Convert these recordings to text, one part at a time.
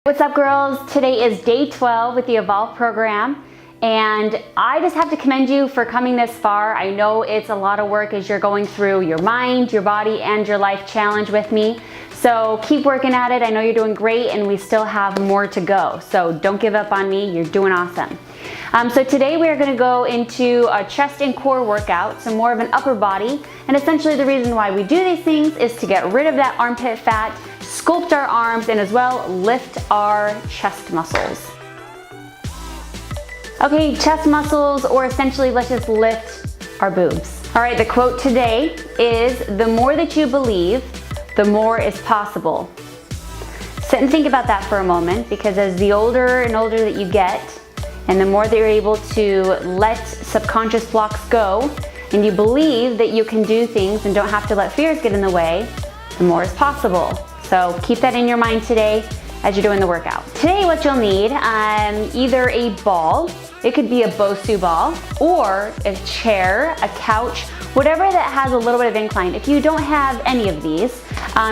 What's up, girls? Today is day 12 with the Evolve program, and I just have to commend you for coming this far. I know it's a lot of work as you're going through your mind, your body, and your life challenge with me. So keep working at it. I know you're doing great, and we still have more to go. So don't give up on me. You're doing awesome. So today we are going to go into a chest and core workout, so more of an upper body. And essentially the reason why we do these things is to get rid of that armpit fat, sculpt our arms, and as well lift our chest muscles. Okay, chest muscles, or essentially let's just lift our boobs. All right, the quote today is, "The more that you believe, the more is possible." Sit and think about that for a moment, because as the older and older that you get, and the more that you're able to let subconscious blocks go, and you believe that you can do things and don't have to let fears get in the way, the more is possible. So keep that in your mind today as you're doing the workout. Today what you'll need, either a ball, it could be a Bosu ball, or a chair, a couch, whatever that has a little bit of incline. If you don't have any of these,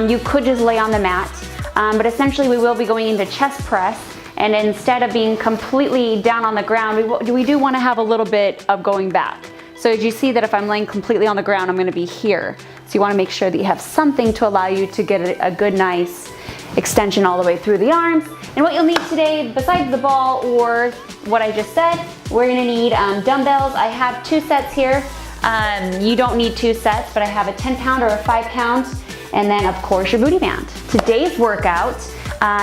you could just lay on the mat. But essentially we will be going into chest press, and instead of being completely down on the ground, we do want to have a little bit of going back. So as you see that if I'm laying completely on the ground, I'm going to be here. So you want to make sure that you have something to allow you to get a good, nice extension all the way through the arms. And what you'll need today, besides the ball or what I just said, we're going to need dumbbells. I have 2 sets here. You don't need 2 sets, but I have a 10-pound or a 5-pound, and then of course your booty band. Today's workout,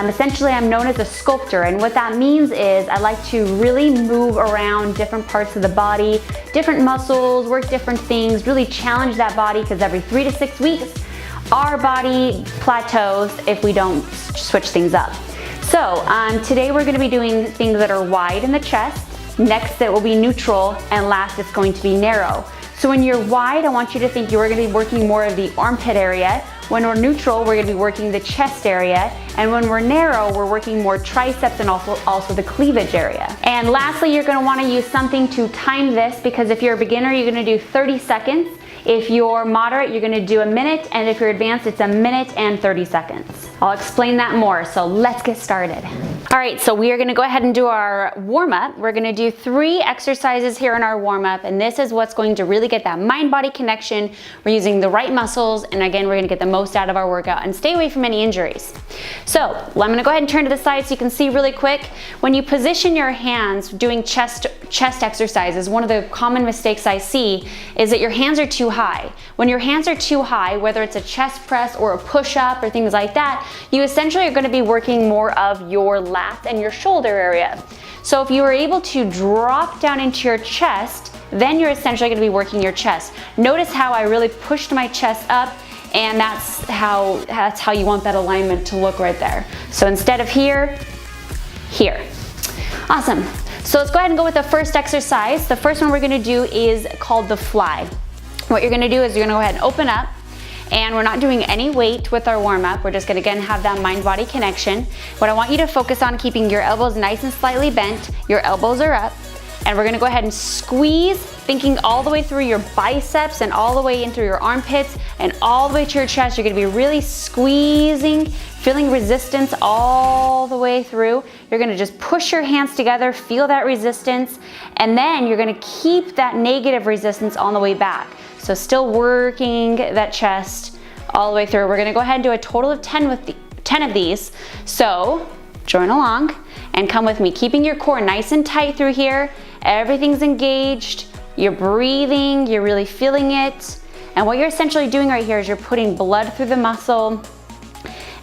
essentially I'm known as a sculptor, and what that means is I like to really move around different parts of the body, different muscles, work different things, really challenge that body, because every 3 to 6 weeks our body plateaus if we don't switch things up. So today we're going to be doing things that are wide in the chest, next it will be neutral, and last it's going to be narrow. So when you're wide, I want you to think you're going to be working more of the armpit area. When we're neutral, we're going to be working the chest area. And when we're narrow, we're working more triceps and also the cleavage area. And lastly, you're going to want to use something to time this, because if you're a beginner, you're going to do 30 seconds. If you're moderate, you're going to do a minute. And if you're advanced, it's a minute and 30 seconds. I'll explain that more. So let's get started. All right, so we are going to go ahead and do our warm-up. We're going to do 3 exercises here in our warm-up, and this is what's going to really get that mind-body connection. We're using the right muscles, and again, we're going to get the most out of our workout and stay away from any injuries. So I'm going to go ahead and turn to the side so you can see really quick. When you position your hands doing chest exercises, one of the common mistakes I see is that your hands are too high. When your hands are too high, whether it's a chest press or a push-up or things like that, you essentially are going to be working more of your lat and your shoulder area. So if you are able to drop down into your chest, then you're essentially going to be working your chest. Notice how I really pushed my chest up, and that's how you want that alignment to look right there. So instead of here, here. Awesome. So let's go ahead and go with the first exercise. The first one we're going to do is called the fly. What you're going to do is you're going to go ahead and open up. And we're not doing any weight with our warm-up. We're just gonna again have that mind-body connection. What I want you to focus on, keeping your elbows nice and slightly bent. Your elbows are up. And we're gonna go ahead and squeeze, thinking all the way through your biceps and all the way in through your armpits and all the way to your chest. You're gonna be really squeezing, feeling resistance all the way through. You're gonna just push your hands together, feel that resistance, and then you're gonna keep that negative resistance on the way back. So still working that chest all the way through. We're gonna go ahead and do a total of 10 of these. So join along and come with me, keeping your core nice and tight through here. Everything's engaged, you're breathing, you're really feeling it. And what you're essentially doing right here is you're putting blood through the muscle,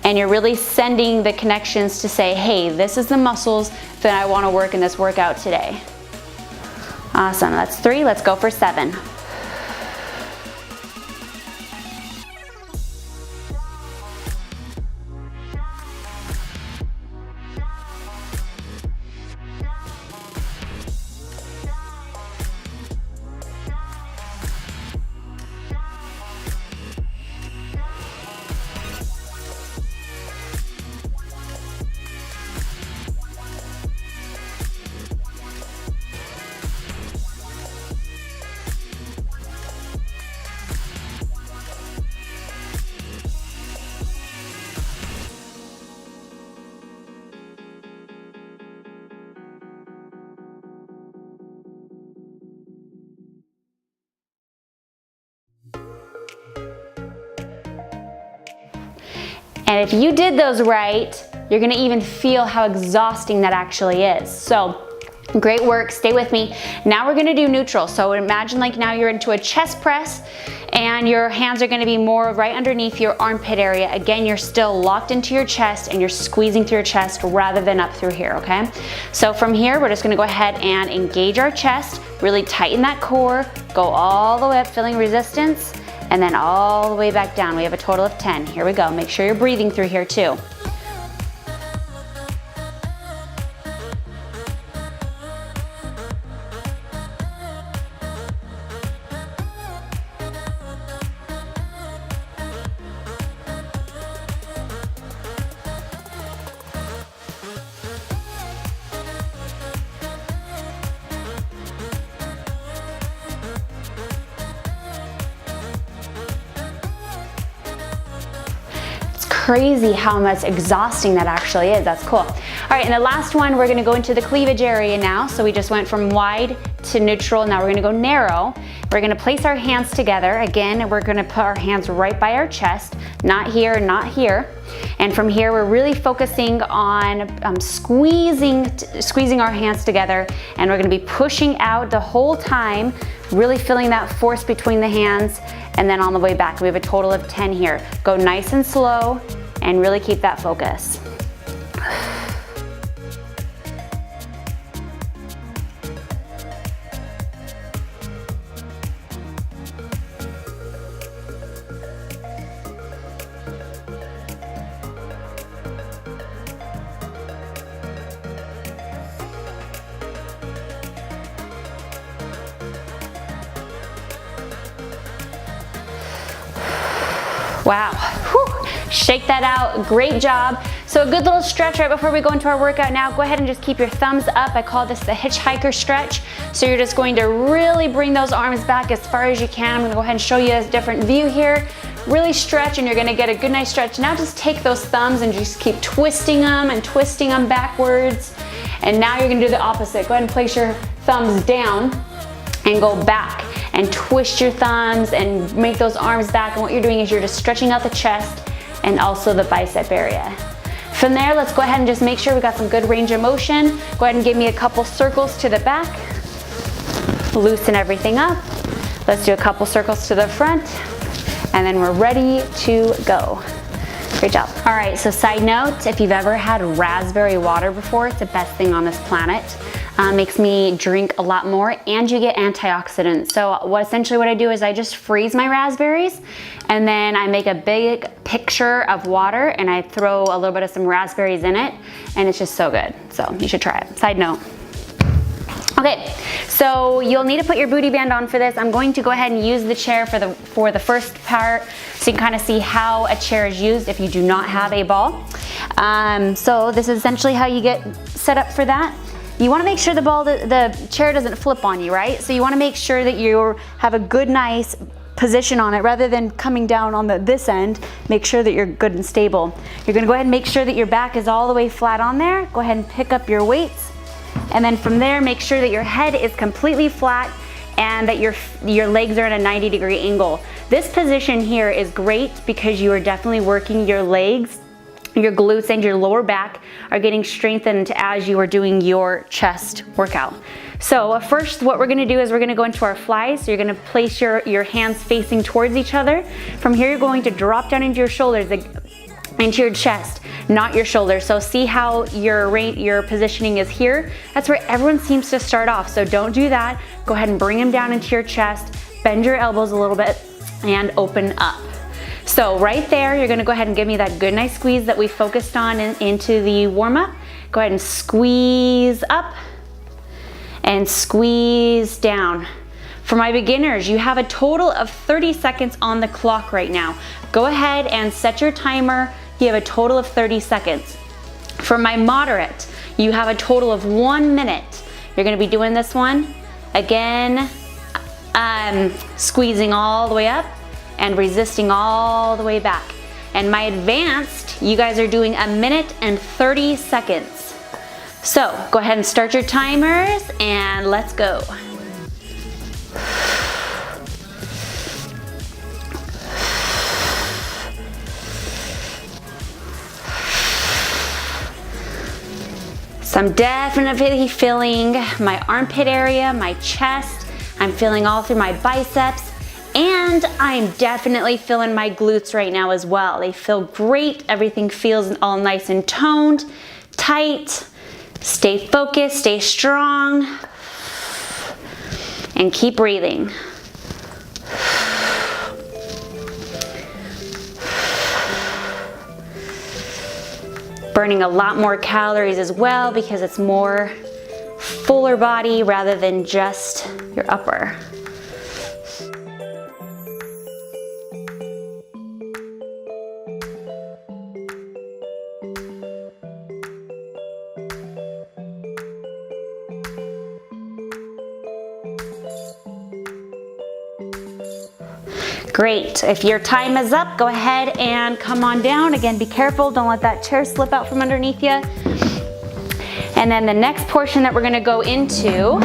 and you're really sending the connections to say, hey, this is the muscles that I wanna work in this workout today. Awesome, that's 3, let's go for 7. And if you did those right, you're gonna even feel how exhausting that actually is. So, great work, stay with me. Now we're gonna do neutral. So imagine like now you're into a chest press and your hands are gonna be more right underneath your armpit area. Again, you're still locked into your chest and you're squeezing through your chest rather than up through here, okay? So from here, we're just gonna go ahead and engage our chest, really tighten that core, go all the way up, feeling resistance, and then all the way back down. We have a total of 10. Here we go. Make sure you're breathing through here too. Crazy how much exhausting that actually is. That's cool. All right, and the last one, we're gonna go into the cleavage area now. So we just went from wide to neutral. Now we're gonna go narrow. We're gonna place our hands together. Again, we're gonna put our hands right by our chest, not here, not here. And from here, we're really focusing on squeezing our hands together, and we're gonna be pushing out the whole time, really feeling that force between the hands, and then on the way back. We have a total of 10 here. Go nice and slow, and really keep that focus. Wow, whew. Shake that out, great job. So a good little stretch right before we go into our workout now. Go ahead and just keep your thumbs up. I call this the hitchhiker stretch. So you're just going to really bring those arms back as far as you can. I'm gonna go ahead and show you a different view here. Really stretch, and you're gonna get a good nice stretch. Now just take those thumbs and just keep twisting them and twisting them backwards. And now you're gonna do the opposite. Go ahead and place your thumbs down and go back and twist your thumbs and make those arms back. And what you're doing is you're just stretching out the chest and also the bicep area. From there, let's go ahead and just make sure we got some good range of motion. Go ahead and give me a couple circles to the back. Loosen everything up. Let's do a couple circles to the front, and then we're ready to go. Great job. All right, so side note, if you've ever had raspberry water before, it's the best thing on this planet. Makes me drink a lot more, and you get antioxidants. So essentially what I do is I just freeze my raspberries, and then I make a big picture of water, and I throw a little bit of some raspberries in it, and it's just so good. So you should try it. Side note. Okay, so you'll need to put your booty band on for this. I'm going to go ahead and use the chair for the first part, so you can kind of see how a chair is used if you do not have a ball. So this is essentially how you get set up for that. You want to make sure the chair doesn't flip on you, right? So you want to make sure that you have a good, nice position on it rather than coming down on this end. Make sure that you're good and stable. You're going to go ahead and make sure that your back is all the way flat on there. Go ahead and pick up your weights. And then from there, make sure that your head is completely flat and that your legs are at a 90-degree angle. This position here is great because you are definitely working your legs. Your glutes and your lower back are getting strengthened as you are doing your chest workout. So first, what we're gonna do is we're gonna go into our flies. So you're gonna place your hands facing towards each other. From here, you're going to drop down into your shoulders, into your chest, not your shoulders. So see how your positioning is here? That's where everyone seems to start off. So don't do that. Go ahead and bring them down into your chest, bend your elbows a little bit, and open up. So right there, you're gonna go ahead and give me that good nice squeeze that we focused on into the warm-up. Go ahead and squeeze up and squeeze down. For my beginners, you have a total of 30 seconds on the clock right now. Go ahead and set your timer. You have a total of 30 seconds. For my moderate, you have a total of 1 minute. You're gonna be doing this one. Again, squeezing all the way up and resisting all the way back. And my advanced, you guys are doing 1 minute and 30 seconds. So go ahead and start your timers and let's go. So I'm definitely feeling my armpit area, my chest. I'm feeling all through my biceps. And I'm definitely feeling my glutes right now as well. They feel great. Everything feels all nice and toned, tight. Stay focused, stay strong, and keep breathing. Burning a lot more calories as well because it's more fuller body rather than just your upper. Great. If your time is up, go ahead and come on down. Again, be careful. Don't let that chair slip out from underneath you. And then the next portion that we're going to go into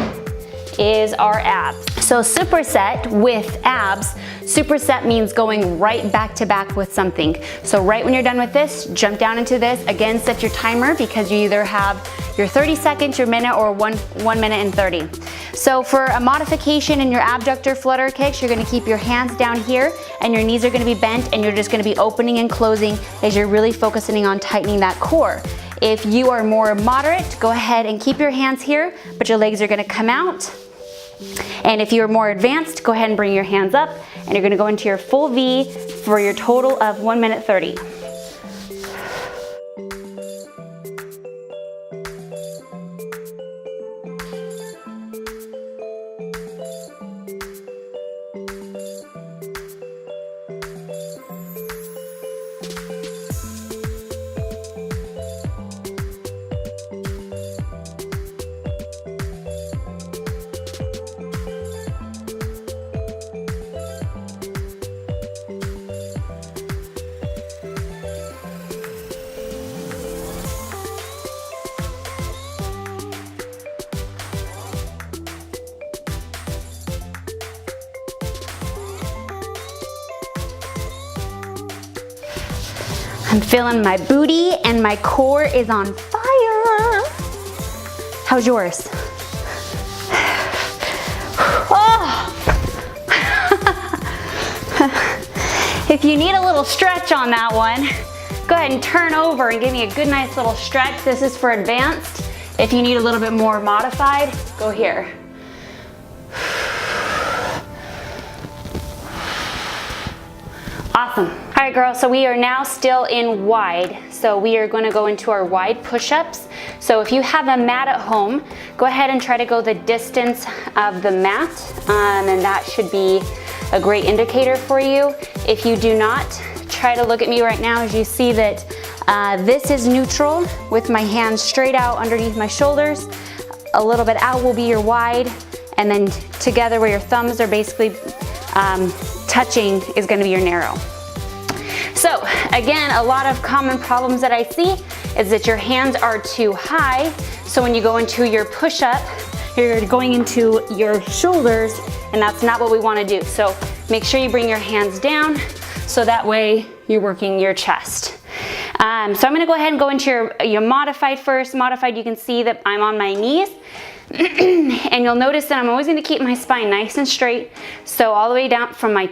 is our abs. So superset with abs, superset means going right back to back with something. So right when you're done with this, jump down into this. Again, set your timer because you either have your 30 seconds, your minute, or one minute and 30. So for a modification in your abductor flutter kicks, you're gonna keep your hands down here and your knees are gonna be bent and you're just gonna be opening and closing as you're really focusing on tightening that core. If you are more moderate, go ahead and keep your hands here, but your legs are gonna come out. And if you're more advanced, go ahead and bring your hands up and you're gonna go into your full V for your total of 1 minute 30. I'm feeling my booty and my core is on fire. How's yours? Oh. If you need a little stretch on that one, go ahead and turn over and give me a good nice little stretch. This is for advanced. If you need a little bit more modified, go here. Awesome. All right, girls, so we are now still in wide. So we are gonna go into our wide push-ups. So if you have a mat at home, go ahead and try to go the distance of the mat, and that should be a great indicator for you. If you do not, try to look at me right now as you see that this is neutral with my hands straight out underneath my shoulders. A little bit out will be your wide, and then together where your thumbs are basically touching is gonna be your narrow. So again, a lot of common problems that I see is that your hands are too high. So when you go into your push-up, you're going into your shoulders, and that's not what we wanna do. So make sure you bring your hands down so that way you're working your chest. So I'm gonna go ahead and go into your modified first. Modified, you can see that I'm on my knees. And you'll notice that I'm always going to keep my spine nice and straight. So all the way down from my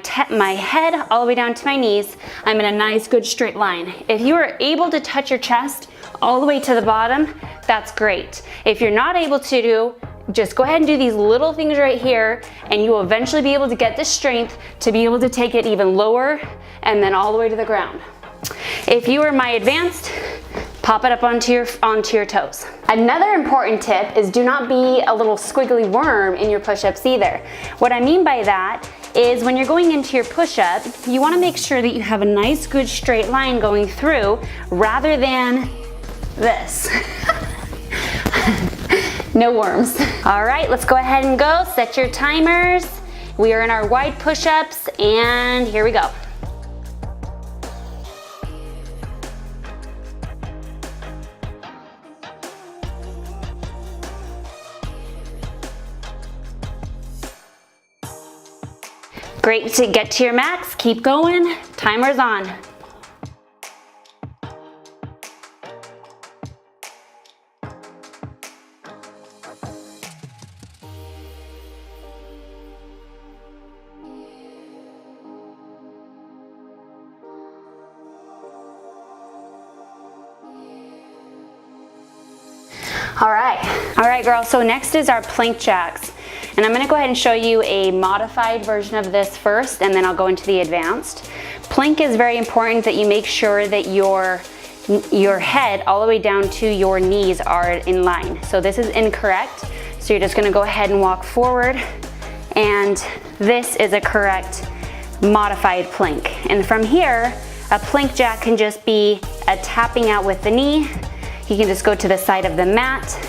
head all the way down to my knees, I'm in a nice good straight line. If you are able to touch your chest all the way to the bottom, that's great. If you're not able to do, just go ahead and do these little things right here and you will eventually be able to get the strength to be able to take it even lower and then all the way to the ground. If you are my advanced, pop it up onto your toes. Another important tip is do not be a little squiggly worm in your push-ups either. What I mean by that is when you're going into your push-up, you wanna make sure that you have a nice good straight line going through rather than this. No worms. All right, let's go ahead and go. Set your timers. We are in our wide push-ups and here we go. Great to get to your max, keep going, timer's on. All right girls, so next is our plank jacks. And I'm gonna go ahead and show you a modified version of this first, and then I'll go into the advanced. Plank is very important that you make sure that your head all the way down to your knees are in line. So this is incorrect. So you're just gonna go ahead and walk forward, and this is a correct modified plank. And from here, a plank jack can just be a tapping out with the knee. You can just go to the side of the mat,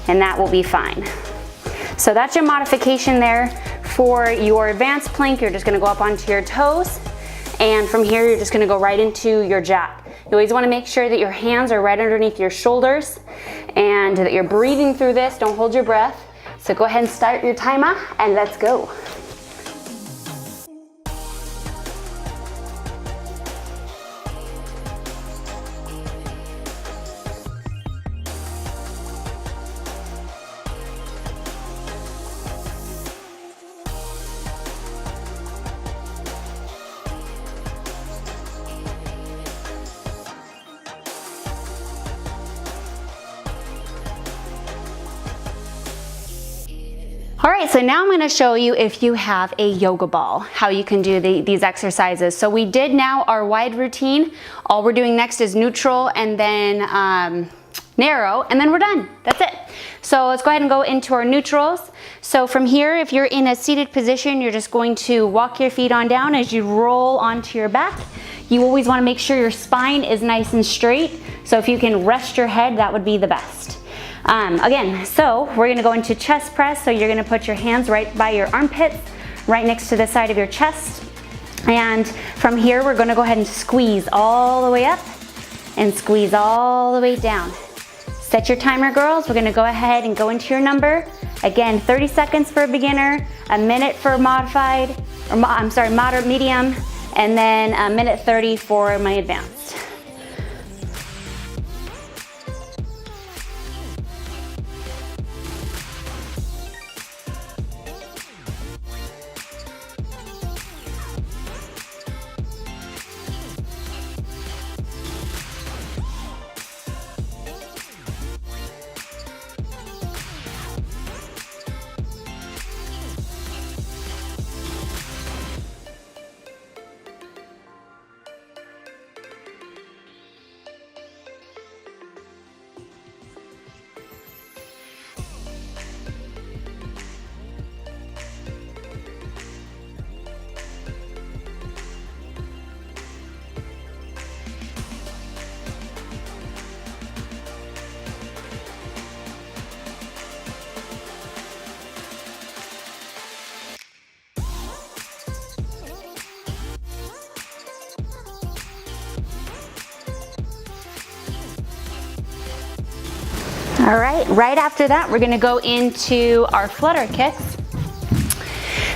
and that will be fine. So that's your modification there. For your advanced plank, you're just gonna go up onto your toes, and from here, you're just gonna go right into your jack. You always wanna make sure that your hands are right underneath your shoulders and that you're breathing through this. Don't hold your breath. So go ahead and start your timer, and let's go. All right, so now I'm gonna show you, if you have a yoga ball, how you can do these exercises. So we did now our wide routine. All we're doing next is neutral and then narrow, and then we're done. That's it. So let's go ahead and go into our neutrals. So from here, if you're in a seated position, you're just going to walk your feet on down as you roll onto your back. You always wanna make sure your spine is nice and straight. So if you can rest your head, that would be the best. Again, so we're gonna go into chest press. So you're gonna put your hands right by your armpits, right next to the side of your chest. And from here, we're gonna go ahead and squeeze all the way up and squeeze all the way down. Set your timer, girls. We're gonna go ahead and go into your number. Again, 30 seconds for a beginner, a minute for modified, or moderate, medium, and then a minute 30 for my advanced. All right after that, we're gonna go into our flutter kicks.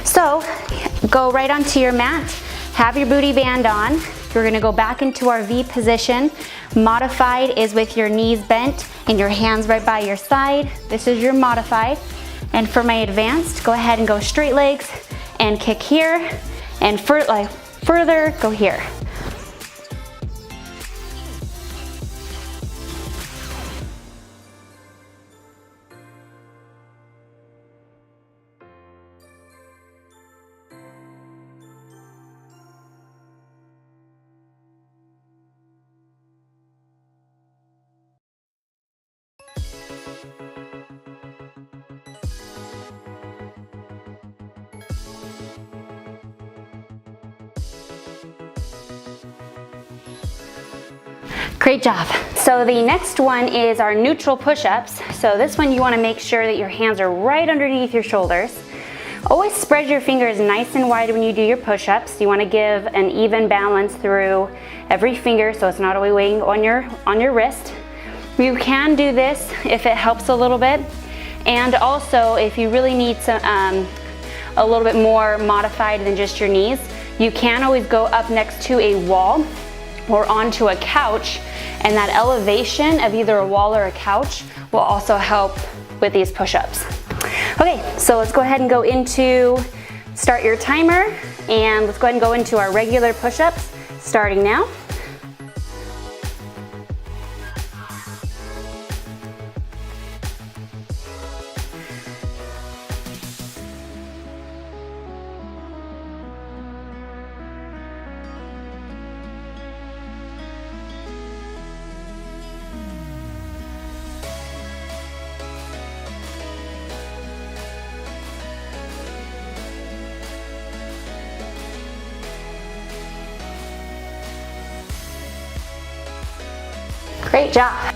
So go right onto your mat, have your booty band on. We're gonna go back into our V position. Modified is with your knees bent and your hands right by your side. This is your modified. And for my advanced, go ahead and go straight legs and kick here, and further, go here. Great job. So the next one is our neutral push-ups. So this one, you want to make sure that your hands are right underneath your shoulders. Always spread your fingers nice and wide when you do your push-ups. You want to give an even balance through every finger so it's not always weighing on your wrist. You can do this if it helps a little bit. And also, if you really need some, a little bit more modified than just your knees, you can always go up next to a wall or onto a couch, and that elevation of either a wall or a couch will also help with these push-ups. Okay, so let's go ahead and go into start your timer, and let's go ahead and go into our regular push-ups starting now. Great job.